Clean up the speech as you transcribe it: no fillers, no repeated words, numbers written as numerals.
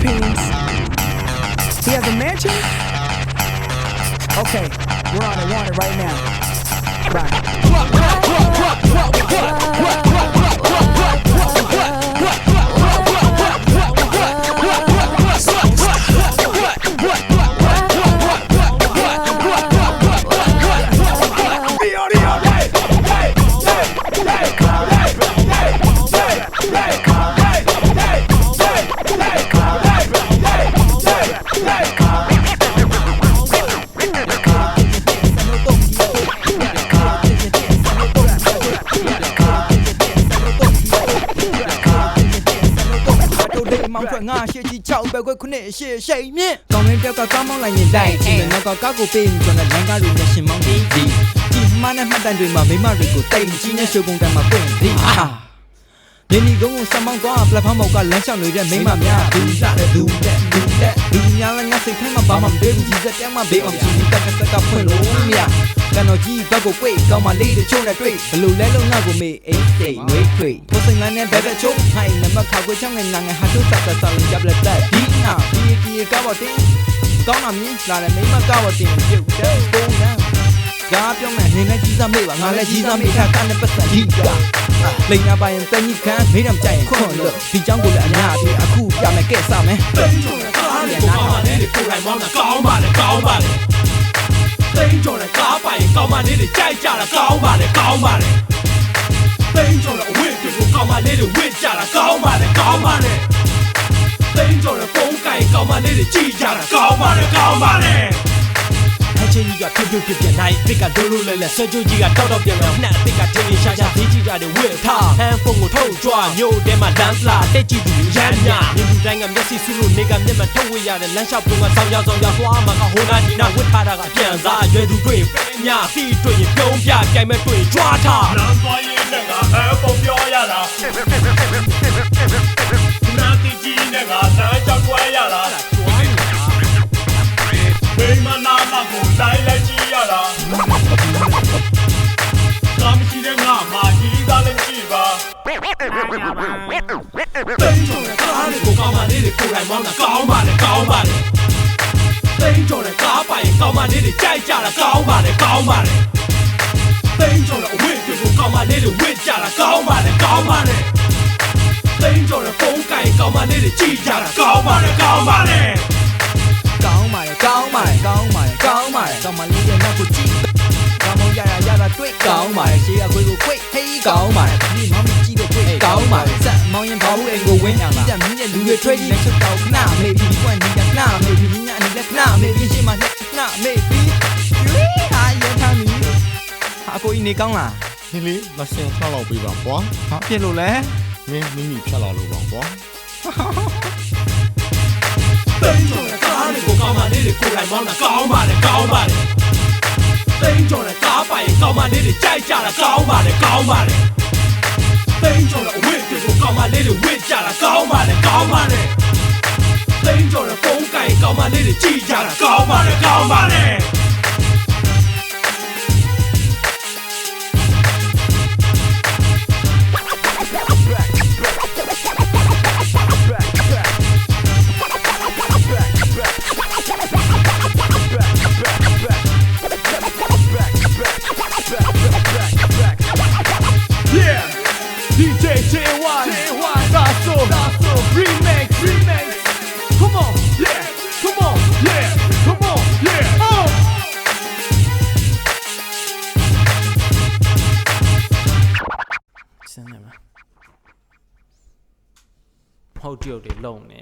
Philippines. He has a mansion? Okay, we're on it, want it right now. Ngà shit chỉ chào bé quay khôn nè shit shit miệng. Còn bên kia có mong lại nhìn đây, chỉ là nó có các cô pin cho nên đang rủ nhau xin mong đi. Chỉ mà nên mắt đàn rồi mà mấy mà rồi của tay chỉ nên show cùngกันมาเป็นđi. ဒီနီကုန်းကိုစမောင်းသွားပလက်ဖောင်းမောက်ကလမ်းလျှောက်နေတဲ့မိမများဘူးစားတဲ့ဘူးတဲ့ဒီညာလည်းငါစိတ်ထဲမှာဘာမှမတွေးဘူးကြီးစက်တဲမှာဘေးအောင်ကြီးတက်ကဖွင့်လို့မြတ်ကန်တော်ကြီးဘက်ကိုကွေ့ကောင်းမလေးတချို့နဲ့တွေ့ဘလို့လဲလုံးငါကိုမေးအိတ်စိတ်ငွေထွေကိုစိတ်ငန်းနဲ့ဘက်ဘက်ချိုးဟိုင်းနမခါကိုချောင်းနဲ့နာငယ်ဟာချိုးဆက်ဆက်ဆောင်းရပ်လက်သက်ဒီနာဒီကောင်းတော့တင်းကောင်းတာမြင်လာတယ်မိမကောင်းတော့တင်းပြုတ်တဲ့ပုံနဲ့ကားပြောမယ်နေနဲ့ကြီးစားမေးပါငါလည်းကြီးစားမေးထားကနေပတ်သက်ကြီးကလိန်နာပိုင်တန်ကြီးခံမေးတယ်ကြိုင်ခွန်လို့ဒီเจ้าကိုလည်းအများကြီးအခုပြမယ်ကဲစမယ်တိန်ကျော်နဲ့ကားနဲ့ကိုပါနဲ့ကိုယ်တိုင်မောင်းတာကောင်းပါလေကောင်းပါလေတိန်ကျော်နဲ့ကားပိုင်ကောင်းပါလေကြိုက်ကြတာကောင်းပါလေကောင်းပါလေတိန်ကျော်နဲ့အဝတ်တွေကိုကောင်းပါလေဝတ်ကြတာကောင်းပါလေကောင်းပါလေတိန်ကျော်နဲ့ပုံကိုင်ကောင်းပါလေကြည့်ကြတာကောင်းပါလေကောင်းပါလေချင်းကြီးကဖြုတ်ပြနိုင်တစ်ကဒိုးလို့လဲဆွဲကြိုးကြီးကတောက်ပြန်နှက်တစ်ကထင်းရှာရှာသေးကြီးကြတဲ့ဝစ်ထားဟန်ဖုန်းကိုထုတ်ကြွမြို့ထဲမှာဒန်စလာတက်ကြည့်သူရမ်းညာမြင်သူတိုင်းကမျက်စိဆူလို့နေကမျက်မှန်ထုတ်ဝေရတဲ့လမ်းလျှောက်ပုံကဆောင်းသွားမှာကဟိုနာဒီနာဝစ်ထားတာကအပြန်စားရွယ်သူတွေ့ပဲညာစီတွေ့ရင်ပြုံးပြကြိုင်မဲ့တွေ့ကြွားထားလမ်းသွားရင်လည်းငါဟန်ဖုန်းပြောရတာနာတီကြီးနဲ့ငါလမ်းကြောက်ွဲရတာဘေးမနာမကိုလိုက်လိုက်ကြည့်ရတာကာမရှိတဲ့ငါမာကြီးသားလည်းကြည့်ပါတိန်ကျော်နဲ့ကားလေးကိုကောင်းပါလေကိုယ်တိုင်မောင်းတာကောင်းပါလေကောင်းပါလေတိန်ကျော်နဲ့ကားပိုင်ကောင်းပါလေကြိုက်ကြတာကောင်းပါလေကောင်းပါလေတိန်ကျော်နဲ့အဝတ်တွေကိုကောင်းပါလေဝတ်ကြတာကောင်းပါလေကောင်းပါလေတိန်ကျော်နဲ့ဖုန်းကိုင်ကောင်းပါလေကြည့်ကြတာကောင်းပါလေကောင်းပါလေကောင်းပါလေကောင်းပါလေကောင်းပါလေကောင်းပါလေကောင်းပါလေရဲ့နောက်ကိုကြည့်ကောင်းမရတွေ့ကောင်းပါလေရှေ့ကခွေးကိုခွေးဟေးကောင်းပါလေဒီမောင်ကြည့်လို့ခွေးကောင်းပါလေစက်မောင်ရင်ဘာလို့အိမ်ကိုဝင်းအောင်လားမြင်းရဲ့လူတွေထွေးကြီးလက်ချောက်ခဏမေးပြီးကွန့်ညီကခဏမေးပြီးညအနေနဲ့ခဏမေးပြီးရှေ့မှာခဏမေးပြီးဟာရထားမီဟာကိုကြီးနေကောင်းလားဒီလေးမစင်ဖြောက်လောက်ပေးပါကွာဟာပြစ်လို့လဲမင်းမိမိဖြတ်လာလို့ပါကွာတိန်ကျော်နဲ့ကားလေးကိုကောင်းပါလေကိုယ်တိုင်မောင်းတာကောင်းပါလေကောင်းပါလေတိန်ကျော်နဲ့ကားပိုင်ကောင်းပါလေကြိုက်ကြတာကောင်းပါလေကောင်းပါလေတိန်ကျော်နဲ့အဝတ်တွေကိုကောင်းပါလေဝတ်ကြတာကောင်းပါလေကောင်းပါလေတိန်ကျော်နဲ့ပုံကိုင်ကောင်းပါလေကြည့်ကြတာကောင်းပါလေကောင်းပါလေRemix Come on yeah Come on yeah Come on yeah Oh စမ်းရမလားဖောက်တယောက်တွေလုံနေ